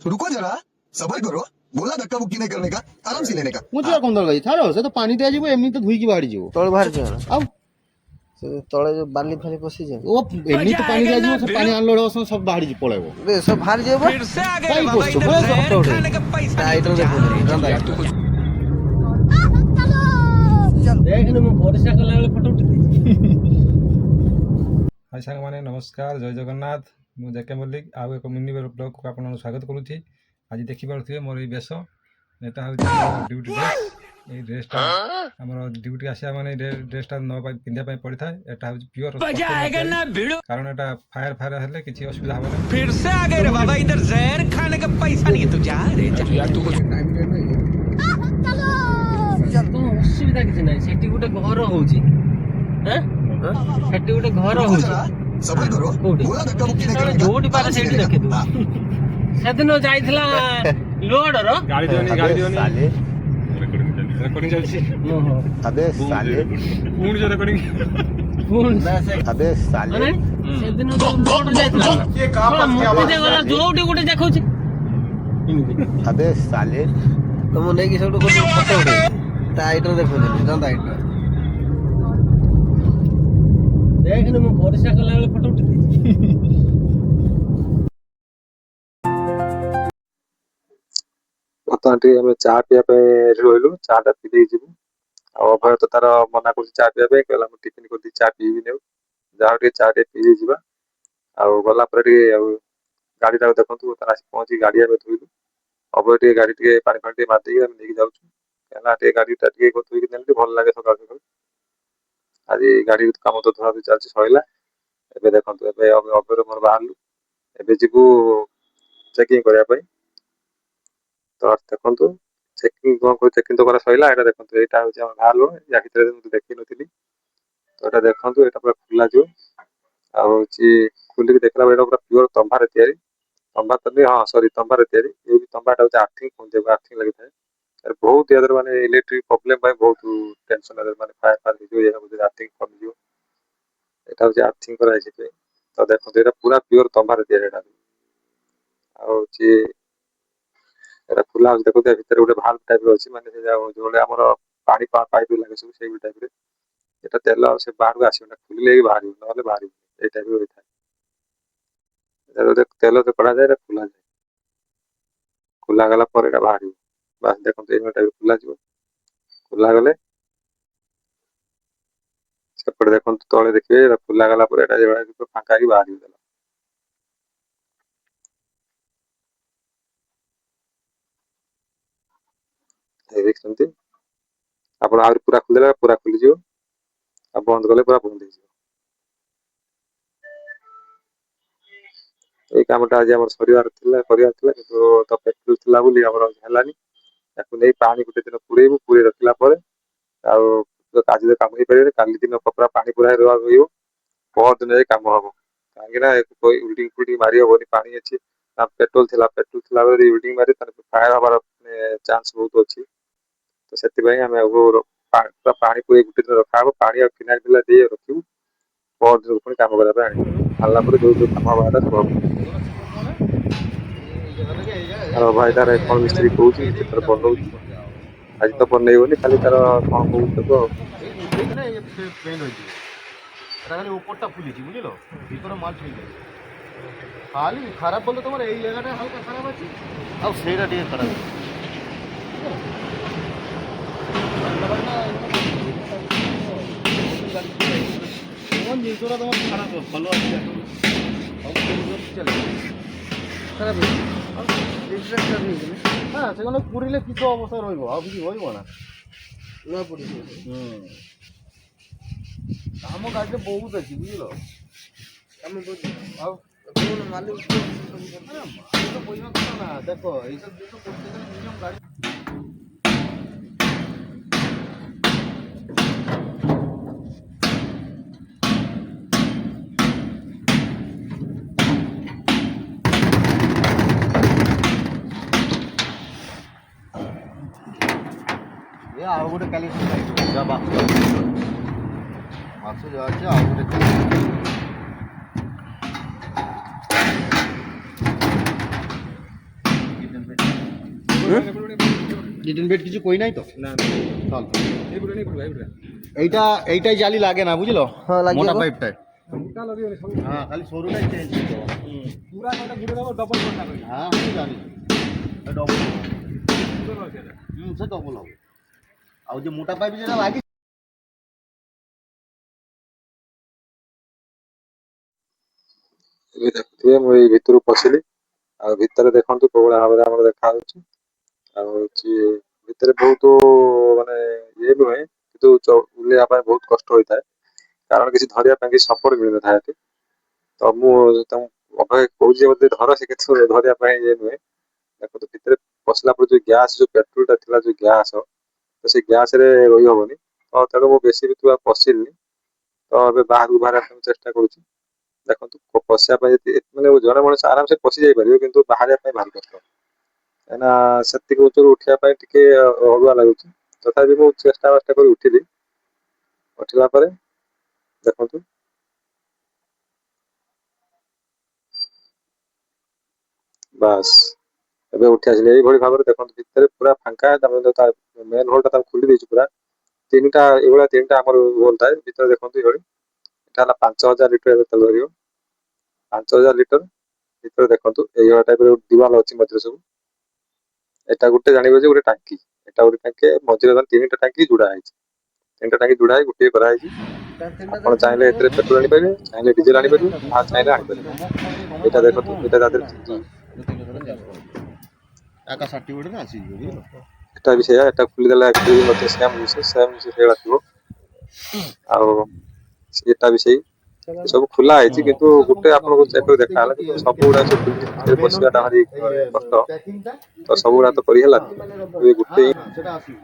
रुको जरा, सबर करो। बोला धक्का मुक्की नहीं करने का, आराम से लेने का। ମୁଁ ଯିବା କଣ ଦରକାର ଛାଡ଼ ସେ ତ ପାଣି ଦିଆଯିବ ଏମିତି ତ ଧୋଇକି ବାହାରି ଯିବ ତଳେ ବାହାରିଛି ନା ଆଉ ସେ ତଳେ ଯୋଉ ବାଲି ଫାଲି ପଶିଛି ଓ ଏମିତି ପାଣି ଦିଆଯିବ ସେ ପାଣି ଆଣିଲା ବେଳକୁ ସବୁ ବାହାରି ପଳେଇବ ବେ ସବୁ ବାହାରି ଯିବ ବା କାଇଁ ପଶୁଛୁ ପଳେଇ ଆସ ଫଟୋ ଉଠେଇ ଟାଇଟର ଦେଖୁଥିଲି ଦେଖେନି ମୁଁ ପରିସ୍ରା କଲା ବେଳେ ଫଟୋ ଉଠେଇଦେଇଛି। ହାଇ ସାଙ୍ଗମାନେ ନମସ୍କାର, ଜୟ ଜଗନ୍ନାଥ। ମୁଁ ଜେକେ ମଲ୍ଲିକ ଆଉ ଏକ ମିନି ବ୍ଲଗ୍କୁ ଆପଣଙ୍କୁ ସ୍ୱାଗତ କରୁଛି। ଆଜି ଦେଖିପାରୁଥିବେ ମୋର ଏଇ ବେଶ, ଏଇଟା ହେଉଛି ଆମର ଡ୍ୟୁଟି ଡ୍ରେସ୍। ଏଇ ଡ୍ରେସ୍ଟା ଆମର ଡ୍ୟୁଟି ଆସିବା ମାନେ ଏଇ ଡ୍ରେସ୍ଟା ପିନ୍ଧିବା ପାଇଁ ପଡ଼ିଥାଏ। ଏଇଟା ହେଉଛି ପିଓର, କାରଣ ଏଇଟା ଫାୟାର ହେଲେ କିଛି ଅସୁବିଧା ହେବ ନାହିଁ। फिर से आ गए रे बाबा, इधर जहर खाने का पैसा नहीं है तो जा रे जा। ତ ଅସୁବିଧା କିଛି ନାହିଁ, ସେଠି ଗୋଟେ ଘର ହଉଛି। ସେଠି ଗୋଟେ ଘର रुको ହଉଛି जरा, सबर करो। କୋଉଠି? बोला धक्का मुक्की नहीं ତମେ करने का, ଯୋଉଠି ପାର आराम से ସେଇଠି लेने ଦେଖିଦବୁ। का। ସେଦିନ ଯାଇଥିଲା ଲୋଡର ଗାଡ଼ି ଦିଅନି ରେକର୍ଡିଂ ଚାଲିଛି। ଆବେ ସାଲେ ପୁଣି ଯୋଉ ରେକର୍ଡିଂ ଆବେ ସାଲେ ମାନେ ସେଦିନ ଯୋଉ ଲୋଡ ଯାଇଥିଲା ନା, ଶଳା ମୋତେ ଗଲା ଯୋଉଠି ଗୋଟେ ଦେଖଉଛି ଏମିତି। ଆବେ ସାଲେ ତ ମୁଁ ନେଇକି ସେଇଠୁ ଗୋଟେ ଫଟୋ ଉଠେଇ ଟାଇଟର ଦେଖୁଥିଲି ଜନ୍ଦା ଆଇଟର ଦେଖେନି ମୁଁ ପରିସ୍ରା କଲା ବେଳେ ଫଟୋ ଉଠେଇଦେଇଛି। ବର୍ତ୍ତମାନ ଟିକେ ଆମେ ଚା ପିଇବା ପାଇଁ ରହିଲୁ, ଚା ଟା ପିଇ ଦେଇ ଯିବୁ। ଆଉ ଅଭୟ ତ ତାର ମନା କରୁଛି ଚା ପିଇବା ପାଇଁ, କହିଲା ମୁଁ ଟିଫିନ କରିଦେଇ ଚା ପିଇବିନି ଆଉ, ଯାହା ଟିକେ ଚା ଟିକେ ପିଇ ଯିବା। ଆଉ ଗଲା ପରେ ଟିକେ ଆଉ ଗାଡ଼ିଟାକୁ ଦେଖନ୍ତୁ, ତାର ଆସି ପହଞ୍ଚି ଗାଡ଼ି ଆମେ ଧୋଇଲୁ। ଅଭୟ ଟିକେ ଗାଡ଼ି ଟିକେ ପାଣି ଫାଣି ଟିକେ ମାରିଦେଇକି ଆମେ ନେଇକି ଯାଉଛୁ, କାହିଁକିନା ଟିକେ ଗାଡ଼ିଟା ଟିକେ ଧୋଇକି ନେଲେ ଟିକେ ଭଲ ଲାଗେ ସକାଳୁ ସକାଳୁ। ଆଜି ଗାଡ଼ି କାମ ତ ଧୁଆ ଧୋଇ ଚାଲିଛି, ସରିଲା। ଏବେ ଦେଖନ୍ତୁ, ଏବେ ଅଭୟର ମୋର ବାହାରିଲୁ, ଏବେ ଯିବୁ ଚେକିଂ କରିବା ପାଇଁ। ତ ଦେଖନ୍ତୁ ଚେକିଂ ଚେକିଂ ତ କରା ସରିଲା। ଏଇଟା ଦେଖନ୍ତୁ, ଏଇଟା ହେଉଛି ଆମର ବାହାରିଲୁ, ୟା ଭିତରେ ମୁଁ ଦେଖିନଥିଲି। ତ ଏଇଟା ଦେଖନ୍ତୁ, ଏଇଟା ପୁରା ଖୋଲା ଯିବ। ଆଉ ହେଉଛି ଖୋଲିକି ଦେଖିଲା ବେଳେ ଏଇଟା ପୁରା ପିଓର ତମ୍ବାରେ ତିଆରି। ତମ୍ବା ତ ନୁହେଁ, ହଁ ସରି, ତମ୍ବାରେ ତିଆରି। ଏଇ ତମ୍ବାଟା ହେଉଛି ଆର୍ଥିଂ କୁହନ୍ତି, ଆର୍ଥିଂ ଲାଗିଥାଏ। ବହୁତ ଇଆରେ ମାନେ ଇଲେକ୍ଟ୍ରିକ ପ୍ରୋବ୍ଲେମ ପାଇଁ ବହୁତ ଟେନସନ ମାନେ ଫାୟାର ହେଇଯିବ, ଆର୍ଥିଂ କମିଯିବ। ଏଇଟା ହେଉଛି ଆର୍ଥିଂ କରାଯାଇଛି। ତ ଦେଖନ୍ତୁ, ଏଇଟା ପୁରା ପିଓର ତମ୍ବାରେ ତିଆରି। ଏଇଟା ଆଉ ହେଉଛି ଏଇଟା ଖୋଲା ହେଉଛି, ଦେଖନ୍ତୁ ୟା ଭିତରେ ଗୋଟେ ଭାଲ୍ଭ ଟାଇପର ଅଛି, ମାନେ ସେ ଯୋଉଭଳିଆ ଆମର ପାଣି ପାଇପ ଲାଗେ ସବୁ ସେଇ ଟାଇପରେ। ଏଇଟା ତେଲ ସେ ବାହାରକୁ ଆସିବ ନା, ଖୋଲିଲେ ହିଁ ବାହାରିବ, ନହେଲେ ବାହାରିବ। ଏଇ ଟାଇପର ହୋଇଥାଏ। ତେଲ କଢାଯାଏ, ଏଇଟା ଖୋଲାଯାଏ। ଖୋଲା ଗଲା ପରେ ଏଇଟା ବାହାରିବ। ବାସ୍ ଦେଖନ୍ତୁ, ଏଇ ଟାଇପର ଖୋଲାଯିବ। ଖୋଲା ଗଲେ ସେପଟେ ଦେଖନ୍ତୁ, ତଳେ ଦେଖିବେ, ଏଇଟା ଖୋଲା ଗଲା ପରେ ଏଇଟା ଯେଭଳିଆ ଫାଙ୍କା ହେଇକି ବାହାରିବ। ଦେଖିଛନ୍ତି, ଆପଣ ଆହୁରି ପୁରା ଖୋଲିଦେଲେ ପୁରା ଖୋଲିଯିବ, ଆଉ ବନ୍ଦ କଲେ ପୁରା ବନ୍ଦ ହେଇଯିବ। ଏଇ କାମଟା ଆଜି ଆମର କରିବାର ଥିଲା, କିନ୍ତୁ ତ ପେଟ୍ରୋଲ ଥିଲା ବୋଲି ଆମର ହେଲାନି। ତାକୁ ନେଇ ପାଣି ଗୋଟେ ଦିନ ପୁରେଇବୁ, ପୁରେଇ ରଖିଲା ପରେ ଆଉ ଆଜି ତ କାମ ହେଇପାରିବନି, କାଲି ଦିନ ପୁରା ପାଣି ପୁରା ରହିବ, ପହରଦିନ ଯାଇ କାମ ହବ। କାହିଁକି ନା ୱିଲ୍ଡିଂ ଫିଲ୍ଡିଂ ମାରି ହବନି, ପାଣି ଅଛି। ପେଟ୍ରୋଲ ଥିଲା ବେଳେ ୱିଲ୍ଡିଂ ମାରି ଫାୟାର ହବାର ଚାନ୍ସ ବହୁତ ଅଛି। ତ ସେଥିପାଇଁ ଆମେ ପୁରା ପାଣି ପୁରେଇ ଗୋଟେ ଦିନ ରଖାହବ, ପାଣି ଆଉ ଫିନାଇଲ ଦେଇ ରଖିବୁ। ପହରଦିନକୁ ପୁଣି କାମ କରିବା ପାଇଁ ଆଣିବୁ। ଆଣିଲା ପରେ ଯୋଉ କାମ ହବା କଥା ସବୁ ହବ। ଆଉ ଭାଇ ତାର କଣ ମିସ୍ତ୍ରୀ କହୁଛି, ମିସ୍ତ୍ରୀ ତାର ବନଉଛି। ଆଜି ତ ବନେଇବନି, ଖାଲି ତାର କଣ କହୁଛି ତାକୁ ଆଉ। ଖାଲି উপরটা ফুলেছি বুঝলো ভিতরে মাল ঠিক আছে খালি খারাপ বলতে তোমার এই জায়গাটা হালকা খারাপ আছে আর সেইটা ଟିକେ খারাপ তোমার জিনিসটা তোমার খারাপ ভালো আছে খারাপ হ্যাঁ সেখানে পুরিলে কিছু অবস্থা রইব আর কিছু হইব না কাম কাজে বহুত আছে বুঝলো আমি বুঝি আর মালিক তো বললাম না দেখো এইসব জিনিস করতে গেলে মিনিমাম গাড়ি ଆଉ ଗୋଟେ କାଲି ଯା ମାଛ ଯାଉଛି ଆଉ ଗୋଟେ রিটার্ন বেড কিছু কই নাই তো না চল এইটাই জালি লাগে না বুঝলো হ্যাঁ লাগিয়ে মোটা দেবো। পাইপটাই হ্যাঁ খালি সরুটাই চেঞ্জ করতে হবে পুরা কথা ঘুরে দেবো ডবল ঘন্টা করে হ্যাঁ আমি জানি ডবল সে ডবল হবে আর যে মোটা পাইপ যেটা লাগে ଏବେ ଦେଖୁଥିବେ ମୁଁ ଏଇ ଭିତରୁ ପଶିଲି ଆଉ ଭିତରେ ଦେଖନ୍ତୁ କୋଉଭଳିଆ ଭାବରେ ଆମର ଦେଖାଯାଉଛି ଆଉ ହଉଛି ଭିତରେ ବହୁତ ମାନେ ଇଏ ନୁହେଁ କିନ୍ତୁ ବୁଲିବା ପାଇଁ ବହୁତ କଷ୍ଟ ହୋଇଥାଏ କାରଣ କିଛି ଧରିବା ପାଇଁ କିଛି ସପୋର୍ଟ ମିଳିନଥାଏ ଏଠି ତ ମୁଁ ତମକୁ ଅଭୟ କହୁଛି ବୋଧେ ଧର ସେ କିଛି ଧରିବା ପାଇଁ ଇଏ ନୁହେଁ ଦେଖନ୍ତୁ ଭିତରେ ପଶିଲା ପରେ ଯୋଉ ଗ୍ୟାସ ଯୋଉ ପେଟ୍ରୋଲଟା ଥିଲା ଯୋଉ ଗ୍ୟାସ ତ ସେ ଗ୍ୟାସରେ ରହି ହବନି ତ ତେଣୁ ମୁଁ ବେଶୀ ଭିତରୁ ଆଉ ପଶିଲିନି ତ ଏବେ ବାହାରକୁ ବାହାରିବା ପାଇଁ ଚେଷ୍ଟା କରୁଛି ଦେଖନ୍ତୁ ପଶିବା ପାଇଁ ଯଦି ମାନେ ଜଣେ ମଣିଷ ଆରାମସେ ପଶି ଯାଇପାରିବ କିନ୍ତୁ ବାହାରିବା ପାଇଁ ଭାରି କଷ୍ଟ କାହିଁକିନା ସେତିକି ଉଚ୍ଚରୁ ଉଠିବା ପାଇଁ ଟିକେ ଅଡୁଆ ଲାଗୁଛି ତଥାପି ମୁଁ ଚେଷ୍ଟା କରି ଉଠିଲି ଉଠିଲା ପରେ ଦେଖନ୍ତୁ ବାସ୍ ଏବେ ଉଠି ଆସିଲେ ଏଇଭଳି ଭାବରେ ଦେଖନ୍ତୁ ଭିତରେ ପୁରା ଫାଙ୍କା ତାପରେ ତା ମେନ୍ ହୋଲଟା ତାକୁ ଖୋଲି ଦେଇଛୁ ପୁରା ତିନିଟା ଏଇଭଳିଆ ତିନିଟା ଆମର ହୋଲ ଥାଏ ଭିତରେ ଦେଖନ୍ତୁ ଏଇଭଳି ଏଟା ହେଲା 5,000 ଲିଟର ଏବେ ତେଲ ଧରିବ 5,000 ଲିଟର ଭିତରେ ଦେଖନ୍ତୁ ଏଇଭଳିଆ ଟାଇପର ଦିୱାଲ ଅଛି ମଝିରେ ସବୁ ଏଟା ଗୋଟେ ଜାଣିବେ ଯେ ଗୋଟେ ଟାଙ୍କି ଏଟା ଗୋଟେ ଟାଙ୍କି ମଝିରେ ତିନିଟା ଟାଙ୍କି ଯୋଡା ହେଇଛି ତିନିଟା ଟାଙ୍କି ଯୋଡା ହେଇ ଗୋଟିଏ କରାହେଇଛି ଆପଣ ଚାହିଁଲେ ଏଥିରେ ପେଟ୍ରୋଲ ଆଣିପାରିବେ ଚାହିଁଲେ ଡିଜେଲ ଆଣିପାରିବେ ଆଉ ଚାହିଁଲେ ଆଣିପାରିବେ ଏଇଟା ଦେଖନ୍ତୁ ଏଇଟା ତା ଦେହରେ ଏକା ସାର୍ଟିଫିକେଟ ଆସିଯିବ ବୁଝିଲ ଏଟା ବି ସେଇଆ ଏଟା ଖୋଲିଦେଲା ଏଥିରେ ବି ମଧ୍ୟ ସେମ୍ ଜିନିଷ ସେଇଭଳିଆ ଥିବ ଆଉ ଏଟା ବି ସେଇ ସବୁ ଖୋଲା ହେଇଛି କିନ୍ତୁ ଗୋଟେ ଆପଣଙ୍କୁ ଏବେ ଦେଖା ହେଲା କିନ୍ତୁ ସବୁ ଗୁଡା ସବୁ ଖୋଲିକି ଭିତରେ ପଶିବାଟା ଭାରି କଷ୍ଟ ତ ସବୁ ଗୁଡା ତ କରି ହେଲାନି ହଁ ଗୋଟେ ସେଟା ଆସିବ